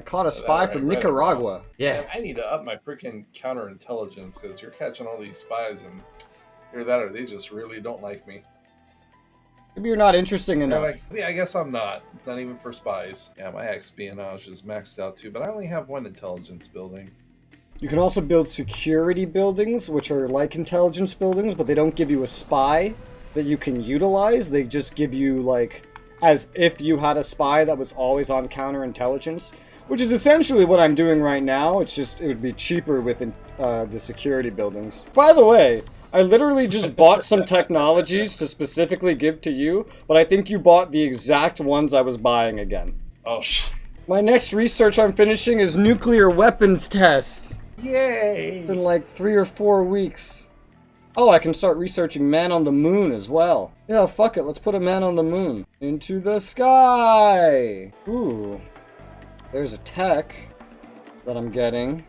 caught a spy from Nicaragua. Yeah. Man, I need to up my freaking counterintelligence because you're catching all these spies and either that or they just really don't like me. Maybe you're not interesting enough. Like, yeah, I guess I'm not. Not even for spies. Yeah, my espionage is maxed out too, but I only have one intelligence building. You can also build security buildings, which are like intelligence buildings, but they don't give you a spy that you can utilize. They just give you, like, as if you had a spy that was always on counterintelligence, which is essentially what I'm doing right now. It's just, it would be cheaper with the security buildings. By the way, I literally just bought some technologies to specifically give to you, but I think you bought the exact ones I was buying again. Oh, My next research I'm finishing is nuclear weapons tests. Yay! It's in like 3 or 4 weeks. Oh, I can start researching man on the moon as well. Yeah, fuck it, let's put a man on the moon. Into the sky! Ooh. There's a tech that I'm getting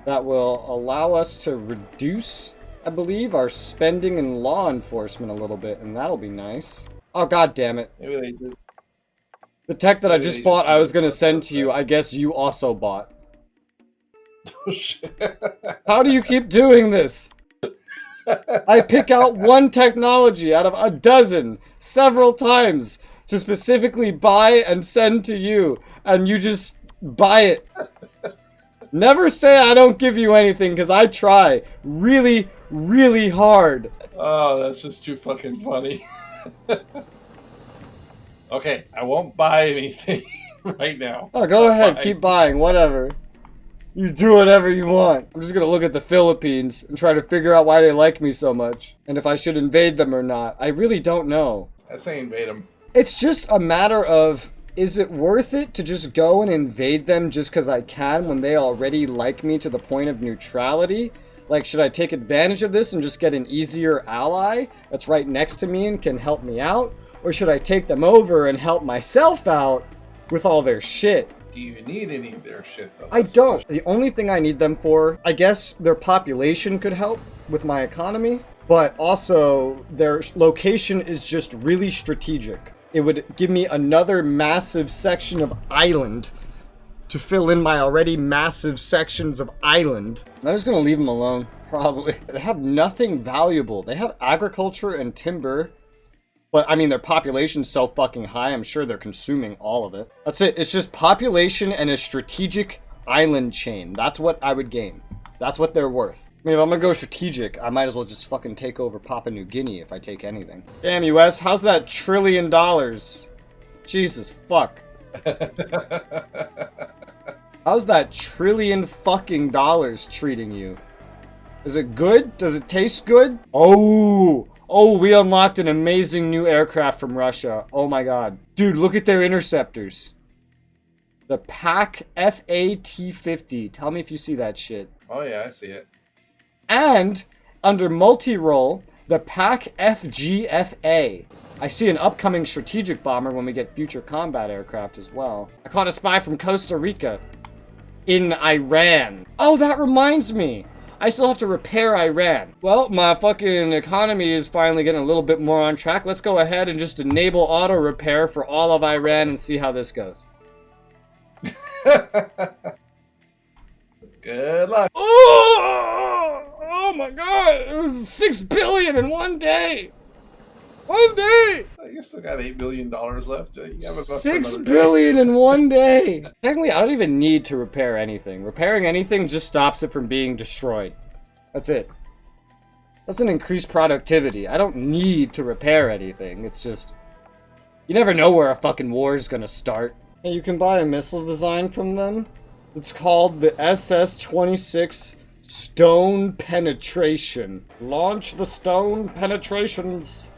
that will allow us to reduce, I believe, our spending in law enforcement a little bit, and that'll be nice. Oh, god damn it. Maybe they did. The tech that I just bought, I was gonna send to you. I guess you also bought. Oh, shit. How do you keep doing this? I pick out one technology out of a dozen, several times, to specifically buy and send to you, and you just buy it. Never say I don't give you anything, because I try really, really hard. Oh, that's just too fucking funny. Okay, I won't buy anything right now. Oh, go ahead, keep buying, whatever. You do whatever you want. I'm just gonna look at the Philippines and try to figure out why they like me so much. And if I should invade them or not. I really don't know. I say invade them. It's just a matter of, is it worth it to just go and invade them just because I can when they already like me to the point of neutrality? Like, should I take advantage of this and just get an easier ally that's right next to me and can help me out? Or should I take them over and help myself out with all their shit? Do you need any of their shit, though? I don't. The only thing I need them for, I guess their population could help with my economy, but also their location is just really strategic. It would give me another massive section of island to fill in my already massive sections of island. I'm just gonna leave them alone, probably. They have nothing valuable. They have agriculture and timber. But, I mean, their population's so fucking high, I'm sure they're consuming all of it. That's it. It's just population and a strategic island chain. That's what I would gain. That's what they're worth. I mean, if I'm gonna go strategic, I might as well just fucking take over Papua New Guinea if I take anything. Damn, US, how's that $1 trillion? Jesus, fuck. How's that $1 trillion fucking treating you? Is it good? Does it taste good? Oh, we unlocked an amazing new aircraft from Russia. Oh my god. Dude, look at their interceptors. The PAC FAT-50. Tell me if you see that shit. Oh yeah, I see it. And, under multi-role, the PAC FGFA. I see an upcoming strategic bomber when we get future combat aircraft as well. I caught a spy from Costa Rica. In Iran. Oh, that reminds me. I still have to repair Iran. Well, my fucking economy is finally getting a little bit more on track. Let's go ahead and just enable auto repair for all of Iran and see how this goes. Good luck. Oh my god, it was 6 billion in one day. One day. You still got $8 billion left. You have enough for 6 another billion in one day. Technically, I don't even need to repair anything. Repairing anything just stops it from being destroyed. That's it. That's an increased productivity. I don't need to repair anything. It's just, you never know where a fucking war is gonna start. And you can buy a missile design from them. It's called the SS-26 Stone Penetration. Launch the Stone Penetrations.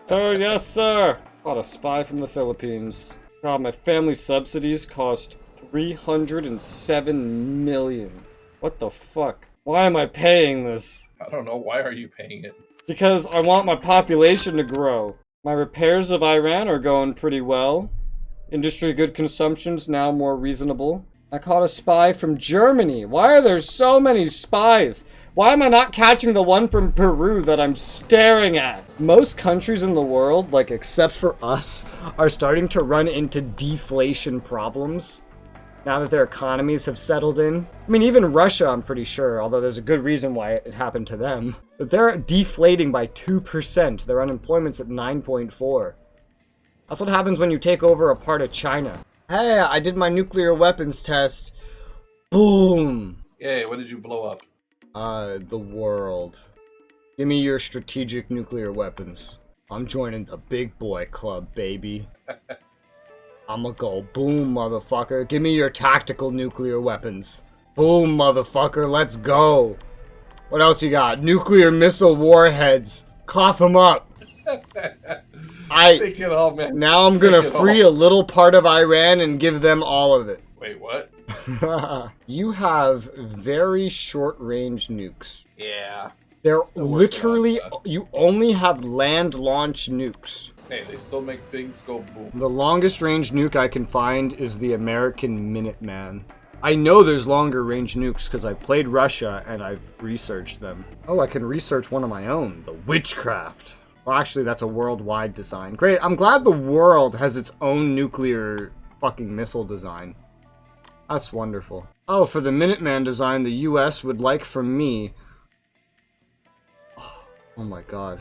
Sir, yes, sir. Got a spy from the Philippines. God, my family subsidies cost 307 million. What the fuck? Why am I paying this? I don't know. Why are you paying it? Because I want my population to grow. My repairs of Iran are going pretty well. Industry good consumption's now more reasonable. I caught a spy from Germany. Why are there so many spies? Why am I not catching the one from Peru that I'm staring at? Most countries in the world, like except for us, are starting to run into deflation problems now that their economies have settled in. I mean, even Russia, I'm pretty sure, although there's a good reason why it happened to them. But they're deflating by 2%. Their unemployment's at 9.4. That's what happens when you take over a part of China. Hey, I did my nuclear weapons test. Boom! Yay, what did you blow up? The world. Give me your strategic nuclear weapons. I'm joining the big boy club, baby. I'ma go boom, motherfucker. Give me your tactical nuclear weapons. Boom, motherfucker, let's go. What else you got? Nuclear missile warheads. Cough them up. Take it all, man. Now I'm gonna free a little part of Iran and give them all of it. Wait, what? You have very short-range nukes. Yeah. They're literally, you only have land-launched nukes. Hey, they still make things go boom. The longest range nuke I can find is the American Minuteman. I know there's longer range nukes because I played Russia and I've researched them. Oh, I can research one of my own, the Witchcraft. Well, actually, that's a worldwide design. Great, I'm glad the world has its own nuclear fucking missile design. That's wonderful. Oh, for the Minuteman design, the US would like from me... Oh my god.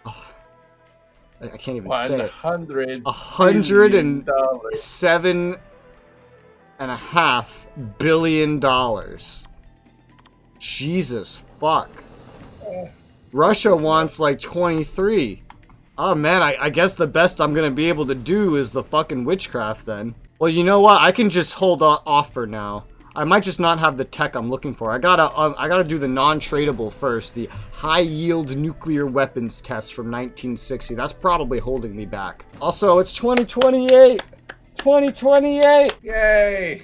Oh, I can't even say it. $107.5 billion. Jesus fuck. Russia wants like 23. Oh man, I guess the best I'm gonna be able to do is the fucking Witchcraft then. Well, you know what? I can just hold off for now. I might just not have the tech I'm looking for. I gotta do the non-tradable first, the high-yield nuclear weapons test from 1960. That's probably holding me back. Also, it's 2028! 2028! Yay!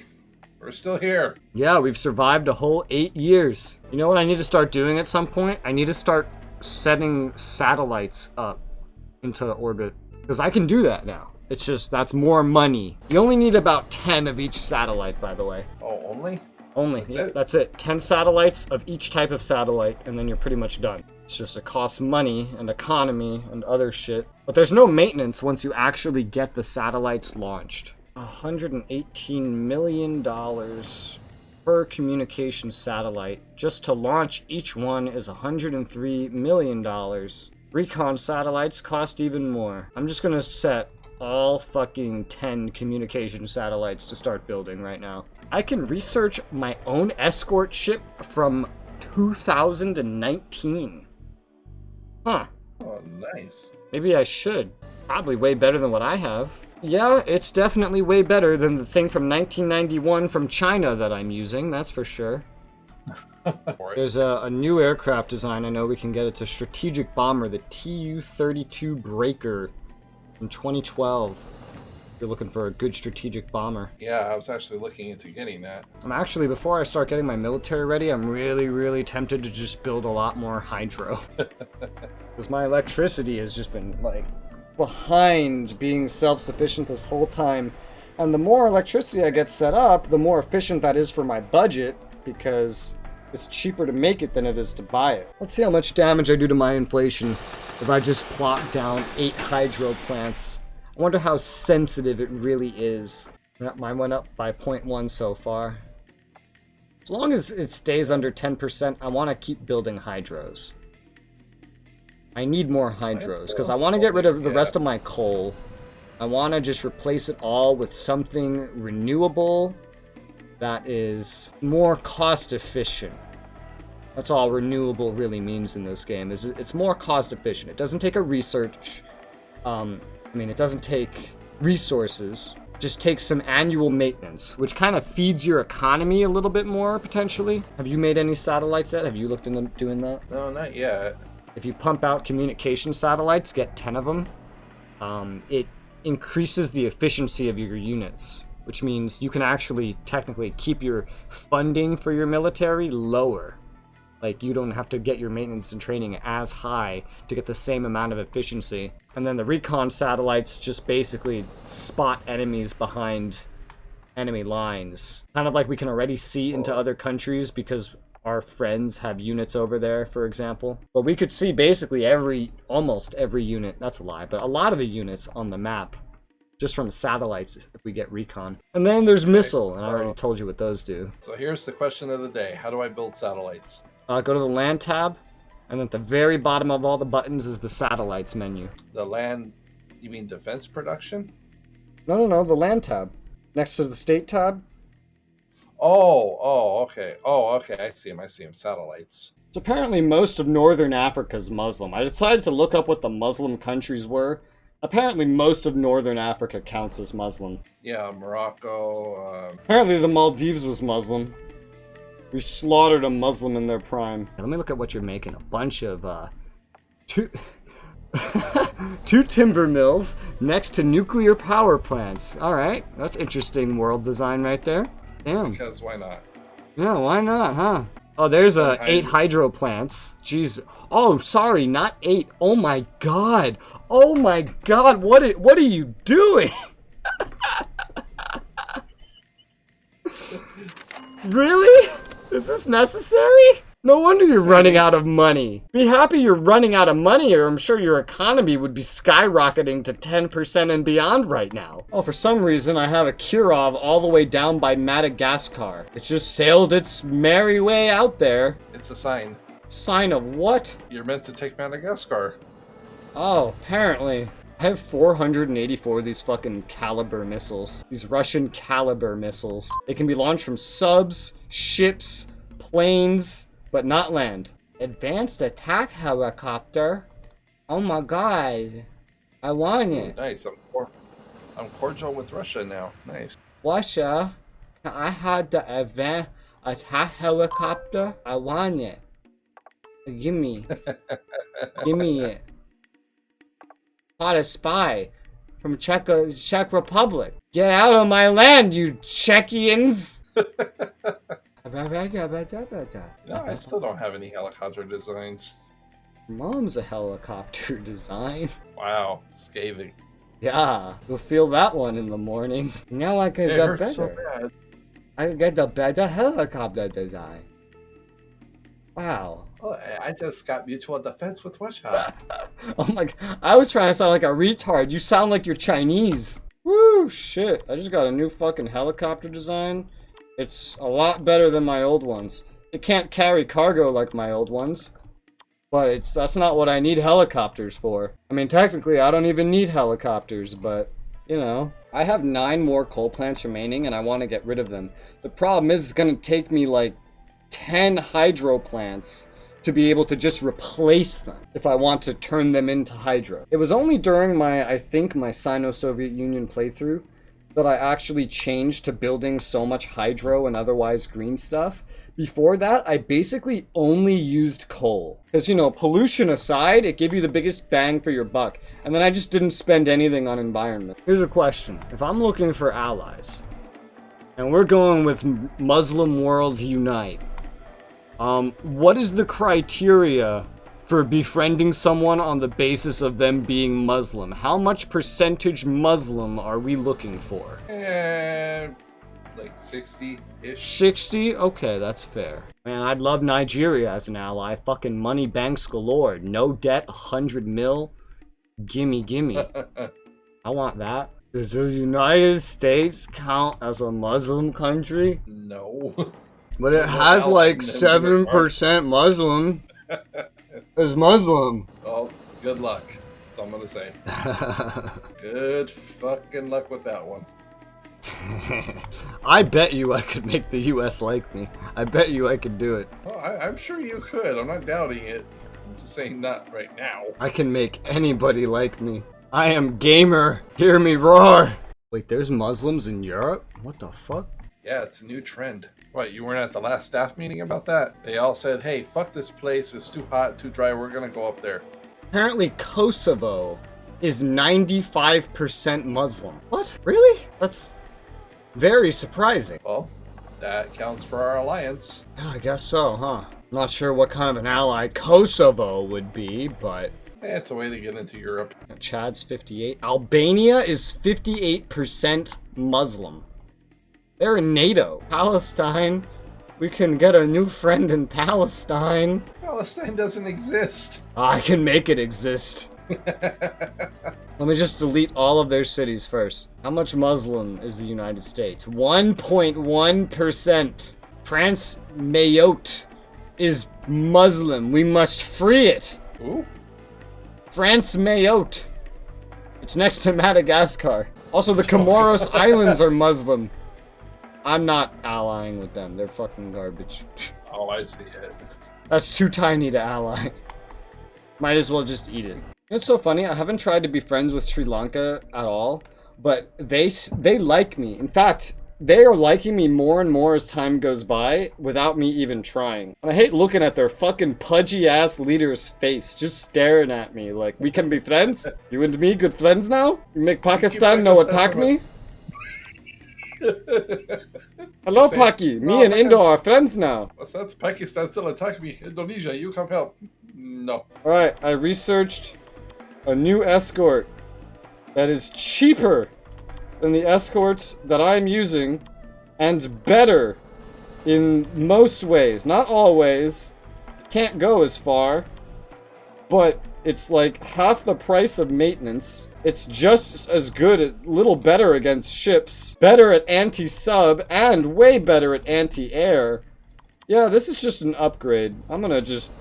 We're still here. Yeah, we've survived a whole 8 years. You know what I need to start doing at some point? I need to start setting satellites up into orbit. Because I can do that now. It's just, that's more money. You only need about 10 of each satellite, by the way. Oh, only? Only, that's it. 10 satellites of each type of satellite, and then you're pretty much done. It's just, it costs money and economy and other shit. But there's no maintenance once you actually get the satellites launched. $118 million per communication satellite. Just to launch each one is $103 million. Recon satellites cost even more. I'm just gonna set all fucking 10 communication satellites to start building right now. I can research my own escort ship from 2019. Huh. Oh, nice. Maybe I should. Probably way better than what I have. Yeah, it's definitely way better than the thing from 1991 from China that I'm using, that's for sure. There's a new aircraft design I know we can get. It's a strategic bomber, the Tu-32 Breaker from 2012. If you're looking for a good strategic bomber. Yeah, I was actually looking into getting that. I'm actually, before I start getting my military ready, I'm really tempted to just build a lot more hydro. Because my electricity has just been, like, behind being self-sufficient this whole time. And the more electricity I get set up, the more efficient that is for my budget, because it's cheaper to make it than it is to buy it. Let's see how much damage I do to my inflation if I just plop down 8 hydro plants. I wonder how sensitive it really is. Yep, mine went up by 0.1 so far. As long as it stays under 10%, I want to keep building hydros. I need more hydros, because I want to get rid of the rest of my coal. I want to just replace it all with something renewable that is more cost efficient. That's all renewable really means in this game, is it's more cost efficient. It doesn't take a research, it doesn't take resources, just takes some annual maintenance, which kind of feeds your economy a little bit more, potentially. Have you made any satellites yet? Have you looked into doing that? No, not yet. If you pump out communication satellites, get 10 of them, it increases the efficiency of your units, which means you can actually technically keep your funding for your military lower. Like, you don't have to get your maintenance and training as high to get the same amount of efficiency. And then the recon satellites just basically spot enemies behind enemy lines. Kind of like we can already see into other countries because our friends have units over there, for example. But we could see basically almost every unit, that's a lie, but a lot of the units on the map just from satellites if we get recon. And then there's missile, and I already told you what those do. So here's the question of the day. How do I build satellites? Go to the land tab, and at the very bottom of all the buttons is the satellites menu. The land, you mean defense production? No, the land tab. Next to the state tab. Okay, I see him, satellites. So apparently most of northern Africa is Muslim. I decided to look up what the Muslim countries were. Apparently most of northern Africa counts as Muslim. Yeah, Morocco. Apparently the Maldives was Muslim. We slaughtered a Muslim in their prime. Let me look at what you're making. A bunch of, two timber mills next to nuclear power plants. Alright, that's interesting world design right there. Damn. Because why not? Yeah, why not, huh? Oh, there's 8 hydro plants. Jeez. Oh, sorry, not 8. Oh my god. Oh my god, what are you doing? Really? Is this necessary? No wonder you're running out of money. Be happy you're running out of money, or I'm sure your economy would be skyrocketing to 10% and beyond right now. Oh, for some reason, I have a Kirov all the way down by Madagascar. It just sailed its merry way out there. It's a sign. Sign of what? You're meant to take Madagascar. Oh, apparently. I have 484 of these fucking Caliber missiles. These Russian Caliber missiles. They can be launched from subs, ships, planes, but not land. Advanced attack helicopter? Oh my god. I want it. Nice. I'm cordial with Russia now. Nice. Russia? Can I have the advanced attack helicopter? I want it. Give me. Give me it. Caught a spy from Czech Republic. Get out of my land, you Czechians! No, I still don't have any helicopter designs. Mom's a helicopter design. Wow, scathing. Yeah, you'll feel that one in the morning. Now I can It get hurts better. so bad. I can get the better helicopter design. Wow. Oh, I just got mutual defense with Russia. Oh my god. I was trying to sound like a retard. You sound like you're Chinese. Woo, shit. I just got a new fucking helicopter design. It's a lot better than my old ones. It can't carry cargo like my old ones. But that's not what I need helicopters for. I mean, technically, I don't even need helicopters, but, you know. I have 9 more coal plants remaining, and I want to get rid of them. The problem is it's going to take me, like, 10 hydro plants to be able to just replace them if I want to turn them into hydro. It was only during my Sino-Soviet Union playthrough that I actually changed to building so much hydro and otherwise green stuff. Before that, I basically only used coal. Because, you know, pollution aside, it gave you the biggest bang for your buck. And then I just didn't spend anything on environment. Here's a question. If I'm looking for allies, and we're going with Muslim World Unite, what is the criteria for befriending someone on the basis of them being Muslim? How much percentage Muslim are we looking for? Like 60-ish. 60? Okay, that's fair. Man, I'd love Nigeria as an ally. Fucking money banks galore. No debt, 100 mil. Gimme, gimme. I want that. Does the United States count as a Muslim country? No. But it has like 7% Muslim. It's Muslim. Oh, good luck. That's all I'm gonna say. Good fucking luck with that one. I bet you I could make the US like me. I bet you I could do it. Oh, I'm sure you could. I'm not doubting it. I'm just saying not right now. I can make anybody like me. I am gamer. Hear me roar. Wait, there's Muslims in Europe? What the fuck? Yeah, it's a new trend. What, you weren't at the last staff meeting about that? They all said, hey, fuck this place. It's too hot, too dry. We're gonna go up there. Apparently Kosovo is 95% Muslim. What? Really? That's very surprising. Well, that counts for our alliance. I guess so, huh? Not sure what kind of an ally Kosovo would be, but... It's a way to get into Europe. Chad's 58. Albania is 58% Muslim. They're in NATO. Palestine. We can get a new friend in Palestine. Palestine doesn't exist. I can make it exist. Let me just delete all of their cities first. How much Muslim is the United States? 1.1%. France Mayotte is Muslim. We must free it. Ooh. France Mayotte. It's next to Madagascar. Also, the Comoros Islands are Muslim. I'm not allying with them. They're fucking garbage. Oh, I see it. That's too tiny to ally. Might as well just eat it. It's so funny. I haven't tried to be friends with Sri Lanka at all, but they like me. In fact, they are liking me more and more as time goes by without me even trying. And I hate looking at their fucking pudgy ass leader's face just staring at me like, we can be friends? You and me good friends now? You make Pakistan no attack me? Hello, Paki. Me and Indo are friends now. What's that? Pakistan still attack me. Indonesia, you come help. No. Alright, I researched a new escort that is cheaper than the escorts that I'm using and better in most ways. Not always. Can't go as far. But it's like half the price of maintenance. It's just as good, a little better against ships, better at anti-sub, and way better at anti-air. Yeah, this is just an upgrade. I'm gonna just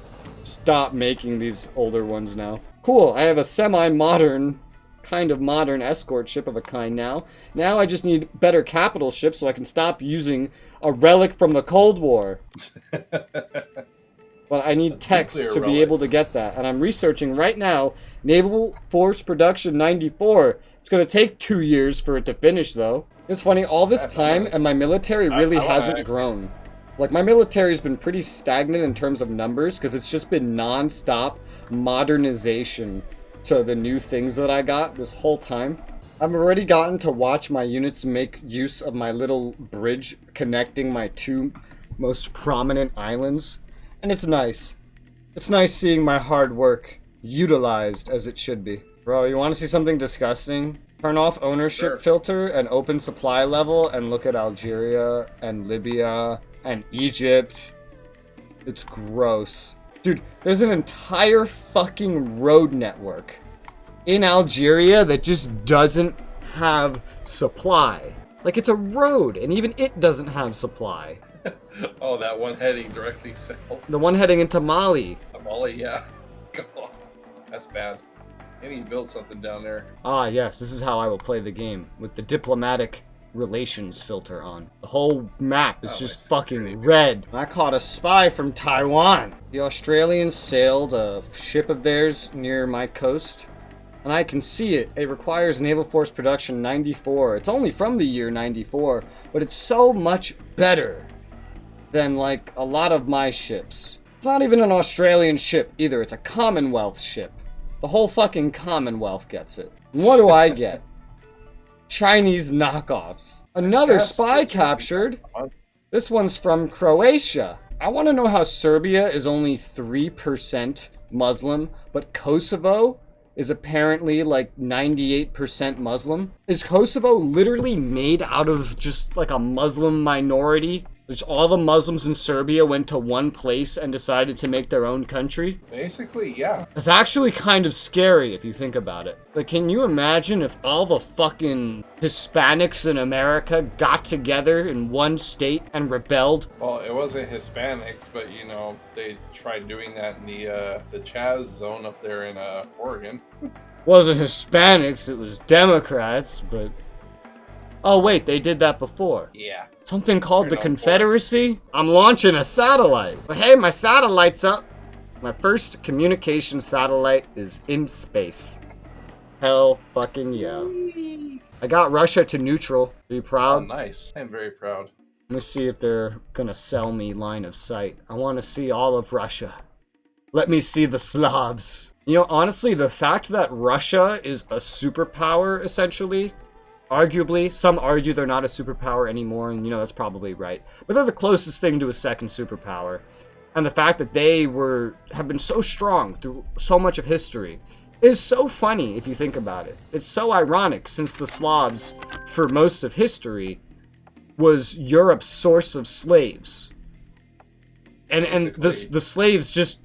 stop making these older ones now. Cool, I have a semi-modern, kind of modern escort ship of a kind now. Now I just need better capital ships so I can stop using a relic from the Cold War. But I need techs to be able to get that. And I'm researching right now, Naval Force Production 94. It's going to take 2 years for it to finish, though. It's funny, all this time, and my military really hasn't grown. Like, my military's been pretty stagnant in terms of numbers, because it's just been non-stop modernization to the new things that I got this whole time. I've already gotten to watch my units make use of my little bridge connecting my two most prominent islands. And it's nice. It's nice seeing my hard work utilized as it should be. Bro, you want to see something disgusting? Turn off ownership filter and open supply level and look at Algeria and Libya and Egypt. It's gross. Dude, there's an entire fucking road network in Algeria that just doesn't have supply. Like, it's a road, and even it doesn't have supply. Oh, that one heading directly south. The one heading into Mali. Mali, yeah. God, that's bad. I need to build something down there. Ah, yes, this is how I will play the game, with the diplomatic relations filter on. The whole map is just fucking red. I caught a spy from Taiwan. The Australians sailed a ship of theirs near my coast, and I can see it. It requires Naval Force Production 94. It's only from the year 94, but it's so much better than, like, a lot of my ships. It's not even an Australian ship either. It's a Commonwealth ship. The whole fucking Commonwealth gets it. And what do I get? Chinese knockoffs. Another spy captured. This one's from Croatia. I want to know how Serbia is only 3% Muslim, but Kosovo is apparently like 98% Muslim. Is Kosovo literally made out of just like a Muslim minority? Which all the Muslims in Serbia went to one place and decided to make their own country? Basically, yeah. It's actually kind of scary if you think about it. Like, can you imagine if all the fucking Hispanics in America got together in one state and rebelled? Well, it wasn't Hispanics, but, you know, they tried doing that in the Chaz zone up there in Oregon. Wasn't Hispanics, it was Democrats, but... Oh, wait, they did that before. Yeah. Something called the Confederacy? I'm launching a satellite. But hey, my satellite's up. My first communication satellite is in space. Hell fucking yeah. I got Russia to neutral. Are you proud? Oh, nice. I'm very proud. Let me see if they're gonna sell me line of sight. I want to see all of Russia. Let me see the Slavs. You know, honestly, the fact that Russia is a superpower, essentially, arguably, some argue they're not a superpower anymore, and you know, that's probably right. But they're the closest thing to a second superpower. And the fact that they have been so strong through so much of history is so funny if you think about it. It's so ironic since the Slavs, for most of history, was Europe's source of slaves. And the slaves just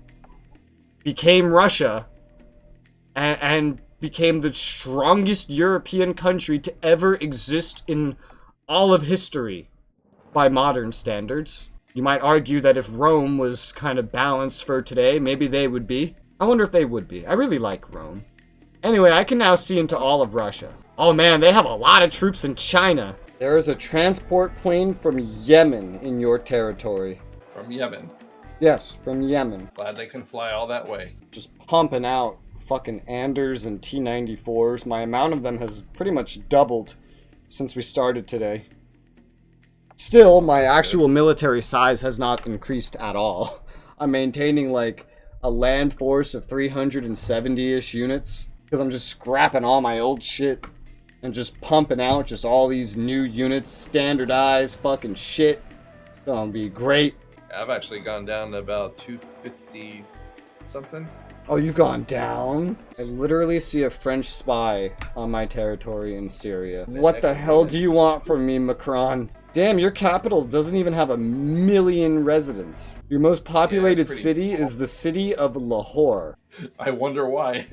became Russia and became the strongest European country to ever exist in all of history by modern standards. You might argue that if Rome was kind of balanced for today, maybe they would be. I wonder if they would be. I really like Rome. Anyway, I can now see into all of Russia. Oh man, they have a lot of troops in China. There is a transport plane from Yemen in your territory. From Yemen. Yes, from Yemen. Glad they can fly all that way. Just pumping out fucking Anders and T-94s. My amount of them has pretty much doubled since we started today. Still, my actual military size has not increased at all. I'm maintaining like a land force of 370-ish units because I'm just scrapping all my old shit and just pumping out just all these new units, standardized fucking shit. It's gonna be great. I've actually gone down to about 250 something. Oh, you've gone down? I literally see a French spy on my territory in Syria. What the hell do you want from me, Macron? Damn, your capital doesn't even have 1 million residents. Your most populated city is the city of Lahore. I wonder why.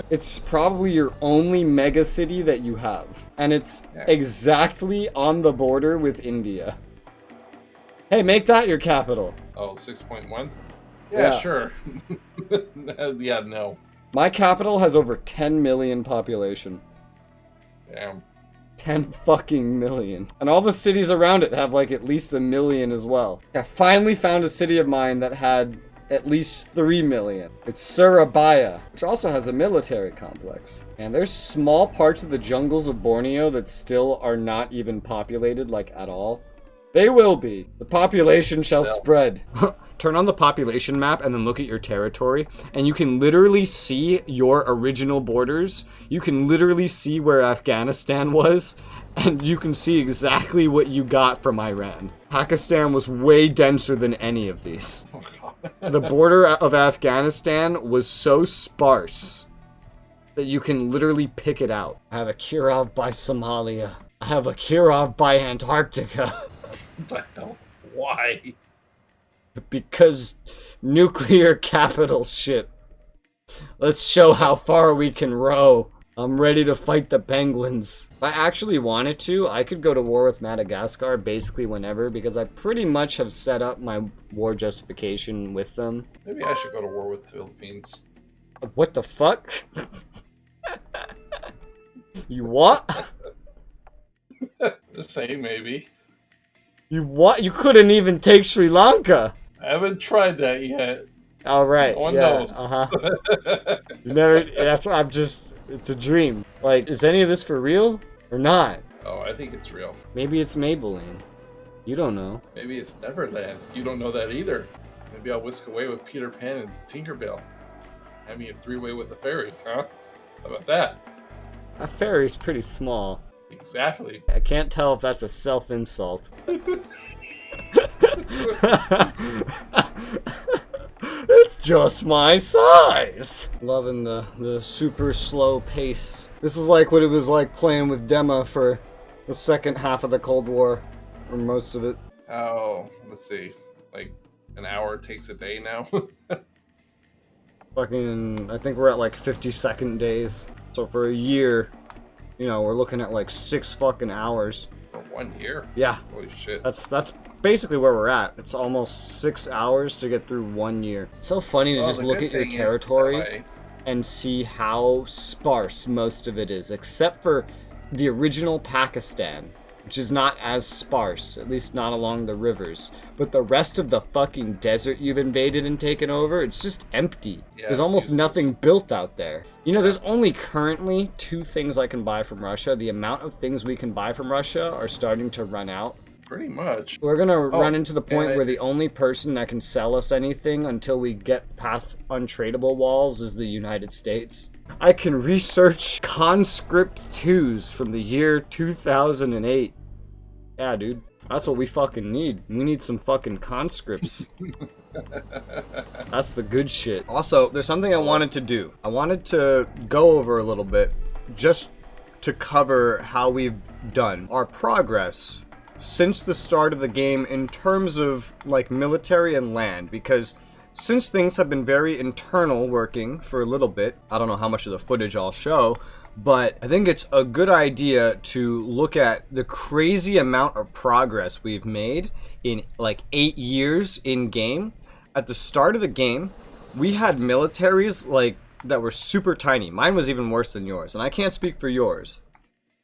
It's probably your only mega city that you have. And it's exactly on the border with India. Hey, make that your capital. Oh, 6.1? Yeah, sure. Yeah, no. My capital has over 10 million population. Damn. 10 fucking million. And all the cities around it have like at least 1 million as well. I finally found a city of mine that had at least 3 million. It's Surabaya, which also has a military complex. And there's small parts of the jungles of Borneo that still are not even populated, like at all. They will be. The population shall spread. Turn on the population map and then look at your territory, and you can literally see your original borders. You can literally see where Afghanistan was, and you can see exactly what you got from Iran. Pakistan was way denser than any of these. The border of Afghanistan was so sparse that you can literally pick it out. I have a Kirov by Somalia. I have a Kirov by Antarctica. What the hell? Why? Because nuclear capital shit. Let's show how far we can row. I'm ready to fight the penguins. If I actually wanted to, I could go to war with Madagascar basically whenever, because I pretty much have set up my war justification with them. Maybe I should go to war with the Philippines. What the fuck? You what? Just saying, maybe. You what? You couldn't even take Sri Lanka. I haven't tried that yet. All right. No one knows. You never. That's what I'm just. It's a dream. Like, is any of this for real or not? Oh, I think it's real. Maybe it's Maybelline. You don't know. Maybe it's Neverland. You don't know that either. Maybe I'll whisk away with Peter Pan and Tinkerbell. Have me a three-way with a fairy, huh? How about that? A fairy's pretty small. Exactly. I can't tell if that's a self-insult. It's just my size. Loving the super slow pace. This is like what it was like playing with Dema for the second half of the Cold War, or most of it. Oh, let's see. Like an hour takes a day now. Fucking, I think we're at like 52nd days. So for a year, you know, we're looking at like 6 fucking hours. For 1 year? Yeah. Holy shit. That's basically where we're at. It's almost 6 hours to get through 1 year. It's so funny to just look at your territory and see how sparse most of it is, except for the original Pakistan, which is not as sparse, at least not along the rivers. But the rest of the fucking desert you've invaded and taken over, it's just empty. Yeah, there's almost nothing built out there. You know, there's only currently 2 things I can buy from Russia. The amount of things we can buy from Russia are starting to run out. Pretty much. We're gonna run into the point where the only person that can sell us anything until we get past untradeable walls is the United States. I can research conscript 2s from the year 2008. Yeah, dude. That's what we fucking need. We need some fucking conscripts. That's the good shit. Also, there's something I wanted to do. I wanted to go over a little bit just to cover how we've done our progress since the start of the game in terms of like military and land, because since things have been very internal working for a little bit, I don't know how much of the footage I'll show, but I think it's a good idea to look at the crazy amount of progress we've made in like 8 years in game. At the start of the game, we had militaries like that were super tiny. Mine was even worse than yours, and I can't speak for yours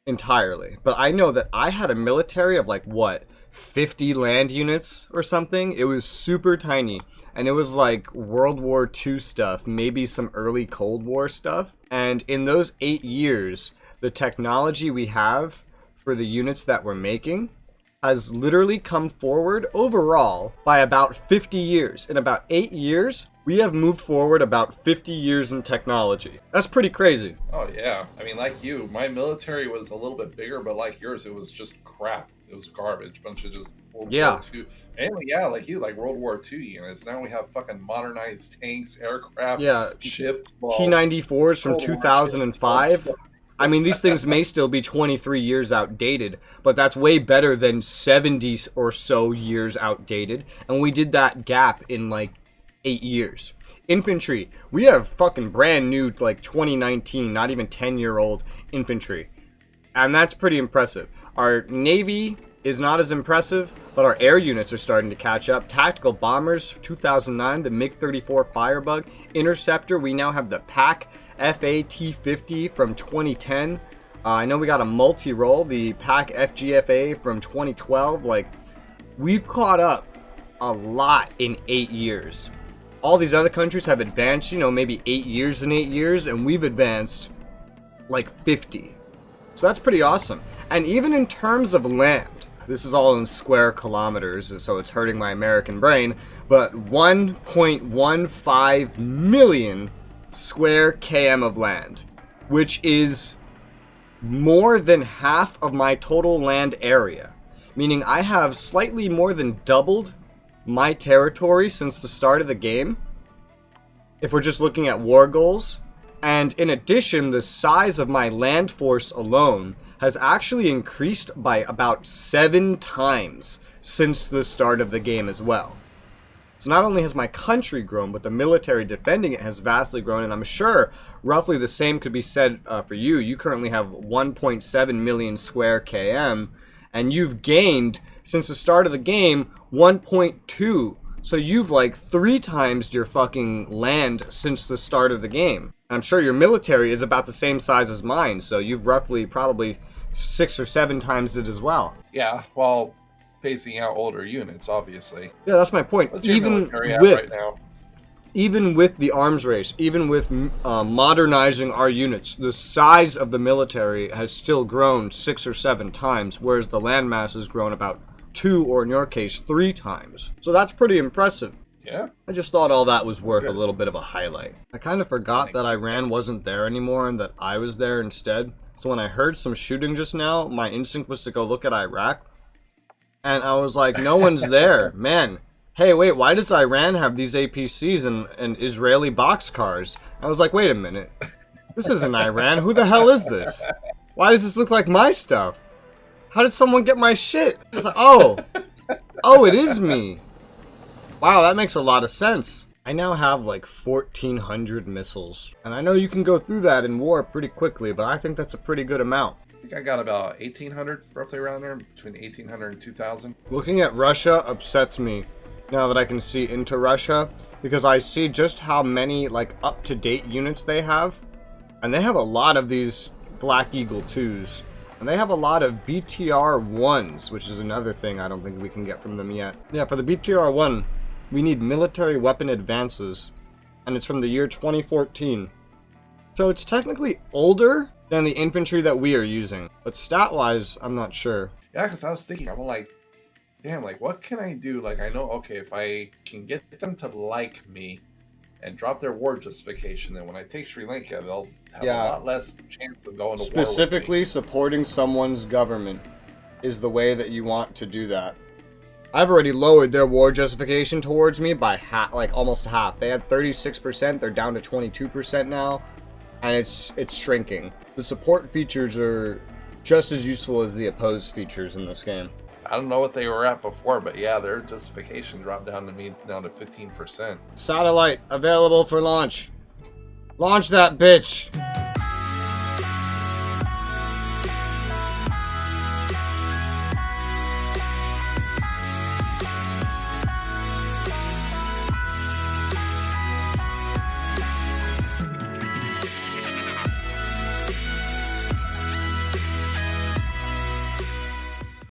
entirely, but I know that I had a military of like what, 50 land units or something. It was super tiny, and it was like World War II stuff, maybe some early Cold War stuff. And in those 8 years, the technology we have for the units that we're making has literally come forward overall by about 50 years. In about 8 years, we have moved forward about 50 years in technology. That's pretty crazy. Oh yeah, I mean, like you, my military was a little bit bigger, but like yours, it was just crap. It was garbage, bunch of just World War II. And yeah, like you, like World War II units. Now we have fucking modernized tanks, aircraft, ships, T-94s from 2005. I mean, these things may still be 23 years outdated, but that's way better than 70 or so years outdated. And we did that gap in like 8 years. Infantry, we have fucking brand new, like 2019, not even 10-year-old infantry. And that's pretty impressive. Our Navy is not as impressive, but our air units are starting to catch up. Tactical bombers, 2009, the MiG-34 Firebug. Interceptor, we now have the PAC FAT-50 from 2010. I know we got a multi-role, the PAC FGFA from 2012. Like, we've caught up a lot in 8 years. All these other countries have advanced, you know, maybe 8 years in 8 years, and we've advanced like 50. So that's pretty awesome. And even in terms of land, this is all in square kilometers, so it's hurting my American brain, but 1.15 million square km of land, which is more than half of my total land area. Meaning I have slightly more than doubled my territory since the start of the game, if we're just looking at war goals. And in addition, the size of my land force alone has actually increased by about 7 times since the start of the game as well. So not only has my country grown, but the military defending it has vastly grown, and I'm sure roughly the same could be said for you. You currently have 1.7 million square km, and you've gained, since the start of the game, 1.2. So you've like 3 times your fucking land since the start of the game. I'm sure your military is about the same size as mine, so you've roughly probably 6 or 7 times it as well. Yeah, well, phasing out older units, obviously. Yeah, that's my point. What's your military at right now? Even with the arms race, even with modernizing our units, the size of the military has still grown 6 or 7 times, whereas the landmass has grown about 2, or in your case, 3 times. So that's pretty impressive. Yeah. I just thought all that was worth a little bit of a highlight. I kind of forgot that Iran wasn't there anymore and that I was there instead. So when I heard some shooting just now, my instinct was to go look at Iraq. And I was like, no one's there. Man, hey, wait, why does Iran have these APCs and Israeli boxcars? I was like, wait a minute. This isn't Iran. Who the hell is this? Why does this look like my stuff? How did someone get my shit? I was like, oh, it is me. Wow, that makes a lot of sense. I now have like 1,400 missiles. And I know you can go through that in war pretty quickly, but I think that's a pretty good amount. I think I got about 1,800, roughly around there, between 1,800 and 2,000. Looking at Russia upsets me now that I can see into Russia, because I see just how many like up-to-date units they have. And they have a lot of these Black Eagle 2s. And they have a lot of BTR 1s, which is another thing I don't think we can get from them yet. Yeah, for the BTR 1, we need military weapon advances, and it's from the year 2014. So it's technically older than the infantry that we are using, but stat-wise, I'm not sure. Yeah, because I was thinking, I'm like, damn, like, what can I do? Like, I know, okay, if I can get them to like me and drop their war justification, then when I take Sri Lanka, they'll have a lot less chance of going to war with me. Specifically, supporting someone's government is the way that you want to do that. I've already lowered their war justification towards me by almost half. They had 36%, they're down to 22% now, and it's shrinking. The support features are just as useful as the opposed features in this game. I don't know what they were at before, but yeah, their justification dropped down to 15%. Satellite available for launch. Launch that bitch.